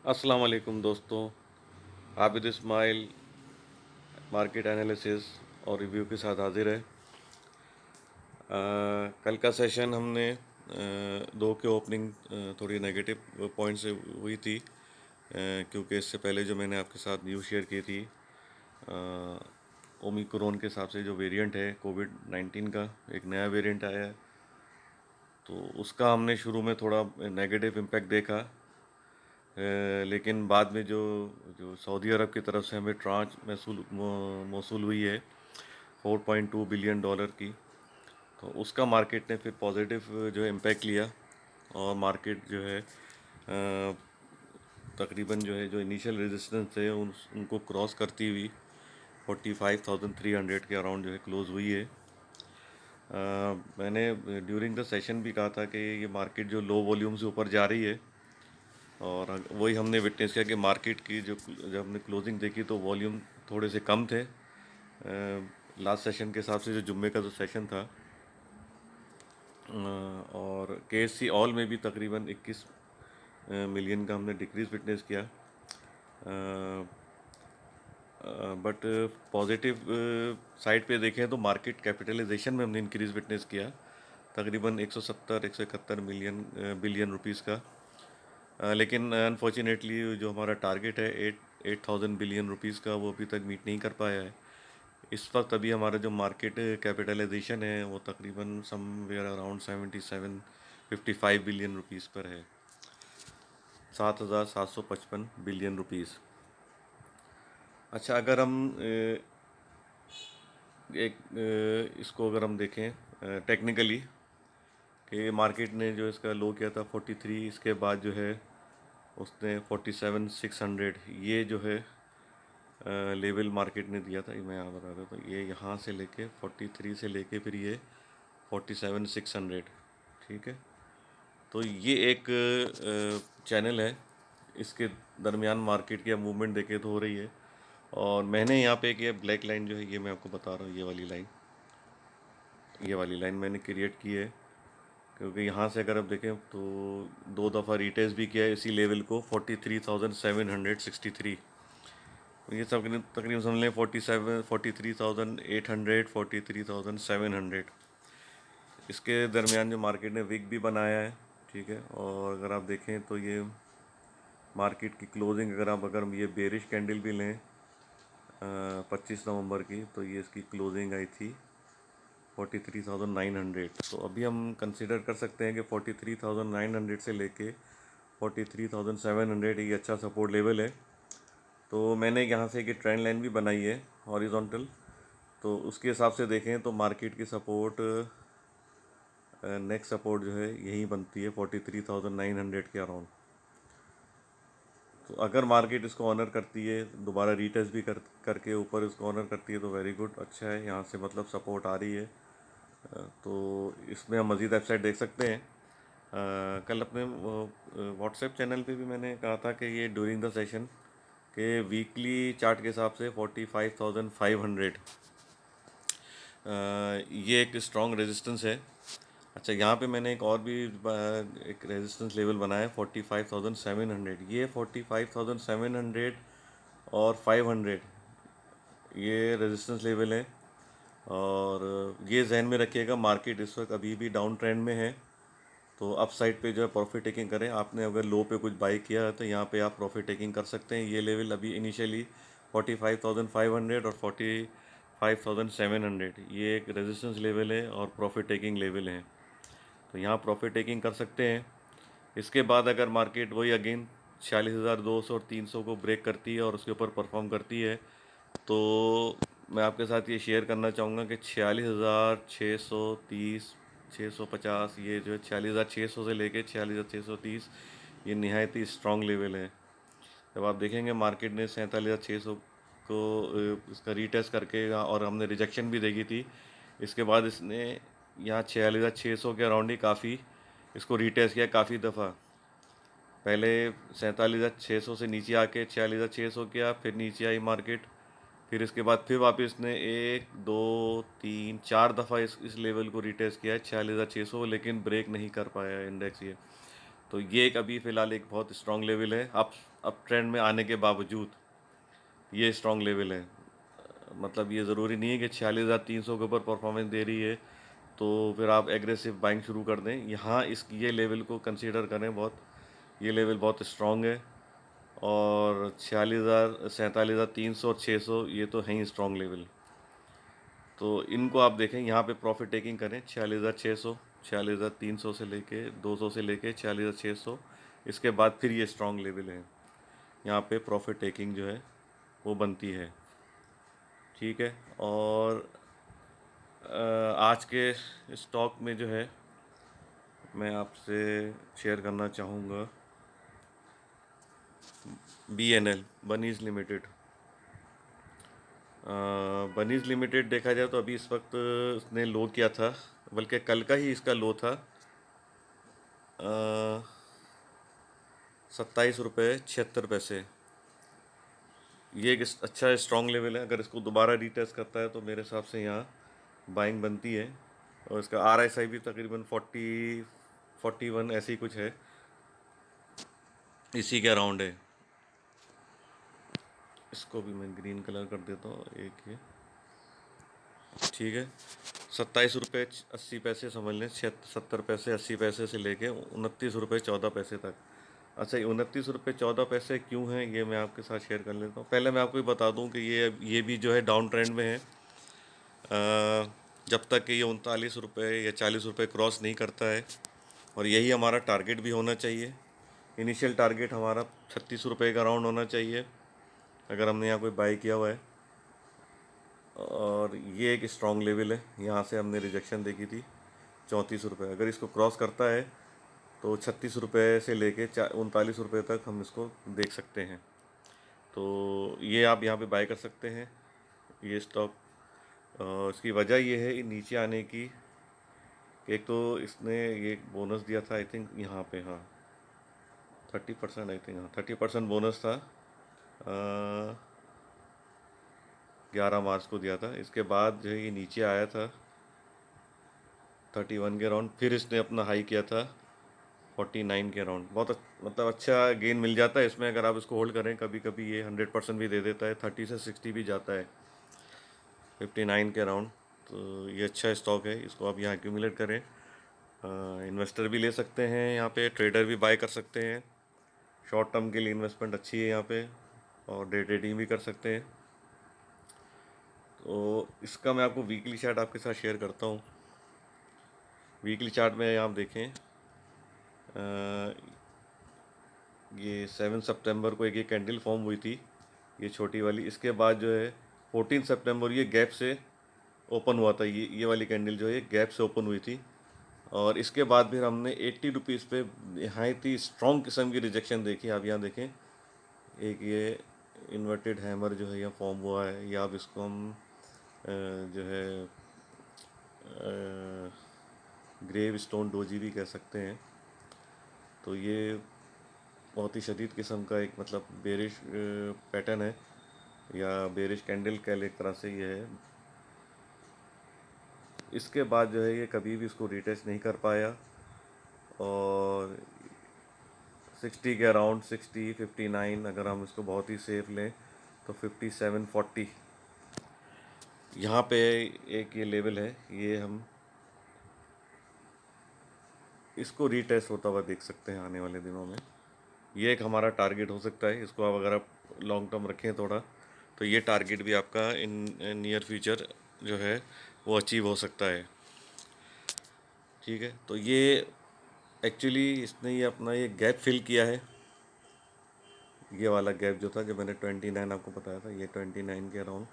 अस्सलाम वालेकुम दोस्तों। आबिद इस्माइल मार्केट एनालिसिस और रिव्यू के साथ हाजिर है। कल का सेशन हमने दो के ओपनिंग थोड़ी नेगेटिव पॉइंट से हुई थी, क्योंकि इससे पहले जो मैंने आपके साथ न्यूज़ शेयर की थी, ओमिक्रोन के हिसाब से जो वेरिएंट है कोविड-19 का एक नया वेरिएंट आया है, तो उसका हमने शुरू में थोड़ा नेगेटिव इम्पैक्ट देखा। लेकिन बाद में जो जो सऊदी अरब की तरफ से हमें ट्रांच मौसूल हुई है 4.2 बिलियन डॉलर की, तो उसका मार्केट ने फिर पॉजिटिव जो है इम्पैक्ट लिया और मार्केट जो है तकरीबन जो है जो इनिशियल रेजिस्टेंस थे उनको क्रॉस करती हुई 45,300 के अराउंड जो है क्लोज़ हुई है। मैंने ड्यूरिंग द सेशन भी कहा था कि ये मार्केट जो लो वॉल्यूम से ऊपर जा रही है, और वही हमने विटनेस किया कि मार्केट की जो जब हमने क्लोजिंग देखी तो वॉल्यूम थोड़े से कम थे लास्ट सेशन के हिसाब से, जो जुम्मे का जो सेशन था। और KSC ऑल में भी तकरीबन 21 मिलियन का हमने डिक्रीज विटनेस किया। बट पॉजिटिव साइड पे देखें तो मार्केट कैपिटलाइजेशन में हमने इंक्रीज विटनेस किया तकरीबन 171 मिलियन बिलियन रुपीस का। लेकिन अनफॉर्चुनेटली जो हमारा टारगेट है 8,000 बिलियन रुपीस का, वो अभी तक मीट नहीं कर पाया है। इस वक्त अभी हमारा जो मार्केट कैपिटलाइजेशन है वो तकरीबन समवेयर अराउंड 55 बिलियन रुपीस पर है, 7,755 बिलियन रुपीस। अच्छा, अगर हम इसको अगर हम देखें टेक्निकली कि मार्केट ने जो इसका लो किया था 43, इसके बाद जो है उसने 47,600 ये जो है लेवल मार्केट ने दिया था। ये मैं यहाँ बता रहा था, ये यहाँ से लेके 43 से लेके फिर ये 47,600, ठीक है। तो ये एक चैनल है, इसके दरमियान मार्केट की मूवमेंट देखे तो हो रही है। और मैंने यहाँ पे एक ये ब्लैक लाइन जो है ये मैं आपको बता रहा हूँ, ये वाली लाइन मैंने क्रिएट की है, क्योंकि यहाँ से अगर आप देखें तो दो दफ़ा रिटेस्ट भी किया है इसी लेवल को 43,763। ये सब तकरीबन समझ लें 43,800 43,700। इसके दरमियान जो मार्केट ने विक भी बनाया है, ठीक है। और अगर आप देखें तो ये मार्केट की क्लोजिंग अगर ये बेरिश कैंडल भी लें 25 नवंबर की, तो ये इसकी क्लोजिंग आई थी 43,900। तो अभी हम कंसिडर कर सकते हैं कि 43,900 से लेके 43,700 ये अच्छा सपोर्ट लेवल है। तो मैंने यहाँ से एक ट्रेंड लाइन भी बनाई है हॉरिजॉन्टल, तो उसके हिसाब से देखें तो मार्केट की सपोर्ट नेक्स्ट सपोर्ट जो है यही बनती है 43,900 के अराउंड। तो अगर मार्केट इसको ऑनर करती है, दोबारा रीटेस्ट भी करके ऊपर इसको ऑनर करती है, तो वेरी गुड, अच्छा है, यहाँ से मतलब सपोर्ट आ रही है। तो इसमें हम मज़ीद अपसाइड देख सकते हैं। कल अपने व्हाट्सएप चैनल पे भी मैंने कहा था कि ये ड्यूरिंग द सेशन के वीकली चार्ट के हिसाब से 45,500 ये एक स्ट्रॉन्ग रेजिस्टेंस है। अच्छा, यहाँ पे मैंने एक और भी एक रेजिस्टेंस लेवल बनाया है 45,700। ये 45,700 और 500 ये रेजिस्टेंस लेवल है। और ये जहन में रखिएगा, मार्केट इस वक्त अभी भी डाउन ट्रेंड में है, तो अप साइड पे जो है प्रॉफिट टेकिंग करें। आपने अगर लो पे कुछ बाई किया है तो यहाँ पे आप प्रॉफिट टेकिंग कर सकते हैं। ये लेवल अभी इनिशियली 45,500 और 45,700 ये एक रेजिस्टेंस लेवल है और प्रॉफिट टेकिंग लेवल है, तो यहाँ प्रॉफिट टेकिंग कर सकते हैं। इसके बाद अगर मार्केट वही अगेन 46,200 और 300 को ब्रेक करती है और उसके ऊपर परफॉर्म करती है, तो मैं आपके साथ ये शेयर करना चाहूँगा कि 46,630 650 ये जो है 46,600 से लेके 46,630 ये नहायत ही स्ट्रॉन्ग लेवल है। जब आप देखेंगे मार्केट ने 47,600 को इसका रीटेस्ट करके और हमने रिजेक्शन भी देखी थी, इसके बाद इसने यहाँ 46,600 के अराउंड ही काफ़ी इसको रीटेस्ट किया काफ़ी दफ़ा। पहले 47,600 से नीचे आके 46,600 किया, फिर नीचे आई मार्केट, फिर इसके बाद फिर वापस ने 1 2 3 4 दफ़ा इस लेवल को रिटेस्ट किया है 46,600, लेकिन ब्रेक नहीं कर पाया इंडेक्स ये। तो ये एक अभी फ़िलहाल एक बहुत स्ट्रॉन्ग लेवल है, अप ट्रेंड में आने के बावजूद ये स्ट्रॉन्ग लेवल है। मतलब ये ज़रूरी नहीं है कि 46,300 के ऊपर परफॉर्मेंस दे रही है तो फिर आप एग्रेसिव बाइंग शुरू कर दें। यहाँ इस ये लेवल को कंसीडर करें, बहुत ये लेवल बहुत स्ट्रॉन्ग है। और 46,000, 47,300 और 600 ये तो हैं ही स्ट्रॉन्ग लेवल। तो इनको आप देखें, यहाँ पे प्रॉफिट टेकिंग करें 46,600, 46,300 से लेके 200 से लेके 46,600। इसके बाद फिर ये स्ट्रॉन्ग लेवल है, यहाँ पे प्रॉफिट टेकिंग जो है वो बनती है। ठीक है। और आज के स्टॉक में जो है मैं आपसे शेयर करना चाहूँगा BNL, bunnies limited. Bunnies limited देखा जाए तो अभी इस वक्त इसने लो किया था, बल्कि कल का ही इसका लो था 27 रुपये 76 पैसे। ये एक अच्छा स्ट्रॉन्ग लेवल है, अगर इसको दोबारा रीटेस्ट करता है तो मेरे हिसाब से यहाँ बाइंग बनती है। और इसका RSI भी तकरीबन 41 ऐसे ही कुछ है, इसी के अराउंड है। इसको भी मैं ग्रीन कलर कर देता हूँ एक ये। ठीक है, 27 रुपये 80 पैसे समझ लें, 70 पैसे 80 पैसे से लेके 29 रुपये 14 पैसे तक। अच्छा, ये 29 रुपये 14 पैसे क्यों हैं ये मैं आपके साथ शेयर कर लेता हूँ। पहले मैं आपको ये बता दूँ कि ये भी जो है डाउन ट्रेंड में है। जब तक कि ये 39 रुपये या 40 रुपये क्रॉस नहीं करता है, और यही हमारा टारगेट भी होना चाहिए। इनिशियल टारगेट हमारा 36 रुपये का राउंड होना चाहिए अगर हमने यहाँ कोई बाई किया हुआ है। और ये एक स्ट्रॉन्ग लेवल है, यहाँ से हमने रिजेक्शन देखी थी 34 रुपये। अगर इसको क्रॉस करता है तो 36 रुपये से लेके 39 रुपये तक हम इसको देख सकते हैं। तो ये आप यहाँ पे बाय कर सकते हैं ये स्टॉक। इसकी वजह ये है नीचे आने की, एक तो इसने ये बोनस दिया था आई थिंक यहाँ पे, हाँ 30% आई थिंक, हाँ 30% बोनस था 11 मार्च को दिया था। इसके बाद जो है ये नीचे आया था 31 के राउंड, फिर इसने अपना हाई किया था 49 के राउंड। बहुत मतलब अच्छा गेन मिल जाता है इसमें अगर आप इसको होल्ड करें। कभी कभी ये 100% भी दे देता है, 30 से 60 भी जाता है 59 के राउंड। तो ये अच्छा स्टॉक है, इसको आप यहाँ एक्यूमुलेट करें। इन्वेस्टर भी ले सकते हैं यहाँ पे, ट्रेडर भी बाय कर सकते हैं। शॉर्ट टर्म के लिए इन्वेस्टमेंट अच्छी है यहाँ पे, और डे ट्रेडिंग भी कर सकते हैं। तो इसका मैं आपको वीकली चार्ट आपके साथ शेयर करता हूँ। वीकली चार्ट में आप देखें, ये 7 सितंबर को एक ये कैंडल फॉर्म हुई थी, ये छोटी वाली। इसके बाद जो है 14 सितंबर ये गैप से ओपन हुआ था, ये वाली कैंडल जो है गैप से ओपन हुई थी। और इसके बाद फिर हमने 80 रुपीज़ पे यहाँ इतनी स्ट्रॉन्ग किस्म की रिजेक्शन देखी। आप यहाँ देखें, एक ये इन्वर्टेड हैमर जो है यहाँ फॉर्म हुआ है, या आप इसको हम जो है ग्रेव स्टोन डोजी भी कह सकते हैं। तो ये बहुत ही शदीद किस्म का एक मतलब बेरिश पैटर्न है, या बेरिश कैंडल कह ले, एक तरह से ये है। इसके बाद जो है ये कभी भी इसको रिटेस्ट नहीं कर पाया, और 60 के अराउंड 60 59 अगर हम इसको बहुत ही सेफ लें तो 57 40 यहाँ पे एक ये लेवल है, ये हम इसको रीटेस्ट होता हुआ देख सकते हैं आने वाले दिनों में। ये एक हमारा टारगेट हो सकता है, इसको आप अगर आप लॉन्ग टर्म रखें थोड़ा, तो ये टारगेट भी आपका इन नियर फ्यूचर जो है वो अचीव हो सकता है। ठीक है, तो ये एक्चुअली इसने ये अपना ये गैप फिल किया है। ये वाला गैप जो था, जो मैंने 29 आपको बताया था, ये 29 के अराउंड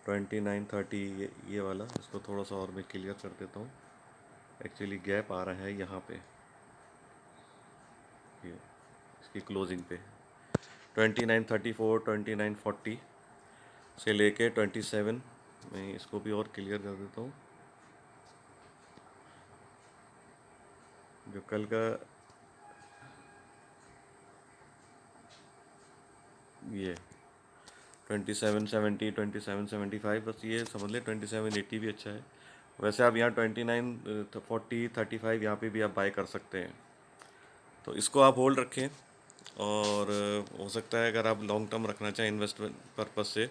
29 30, ये वाला, इसको थोड़ा सा और मैं क्लियर कर देता हूँ। एक्चुअली गैप आ रहा है यहाँ पे, ये इसकी क्लोजिंग पे 29 34 29 40 से लेके 27। मैं इसको भी और क्लियर कर देता हूँ। जो कल का ये 27 70 27 75, बस ये समझ लें 27 80 भी अच्छा है। वैसे आप यहाँ 29 40 35 यहाँ पे भी आप बाय कर सकते हैं। तो इसको आप होल्ड रखें। और हो सकता है अगर आप लॉन्ग टर्म रखना चाहें इन्वेस्टमेंट पर्पस से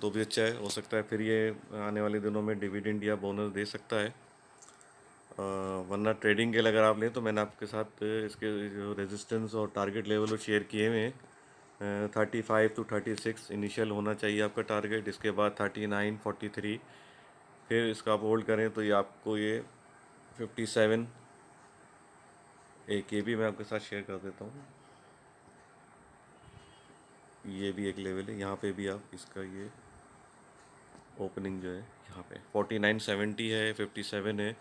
तो भी अच्छा है। हो सकता है फिर ये आने वाले दिनों में डिविडेंड या बोनस दे सकता है। वरना ट्रेडिंग के लिए अगर आप लें तो मैंने आपके साथ इसके जो रेजिस्टेंस और टारगेट लेवल शेयर किए हुए हैं। 35 to 36 इनिशियल होना चाहिए आपका टारगेट, इसके बाद 39, 43, फिर इसका आप होल्ड करें तो ये आपको ये 57, एक ये भी मैं आपके साथ शेयर कर देता हूँ। ये भी एक लेवल है, यहाँ पे भी आप इसका ये ओपनिंग जो है यहाँ पे 49.70 है, 57 है।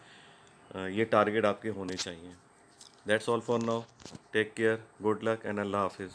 ये टारगेट आपके होने चाहिए। That's all for now. Take care, good luck and अल्लाह हाफिज़।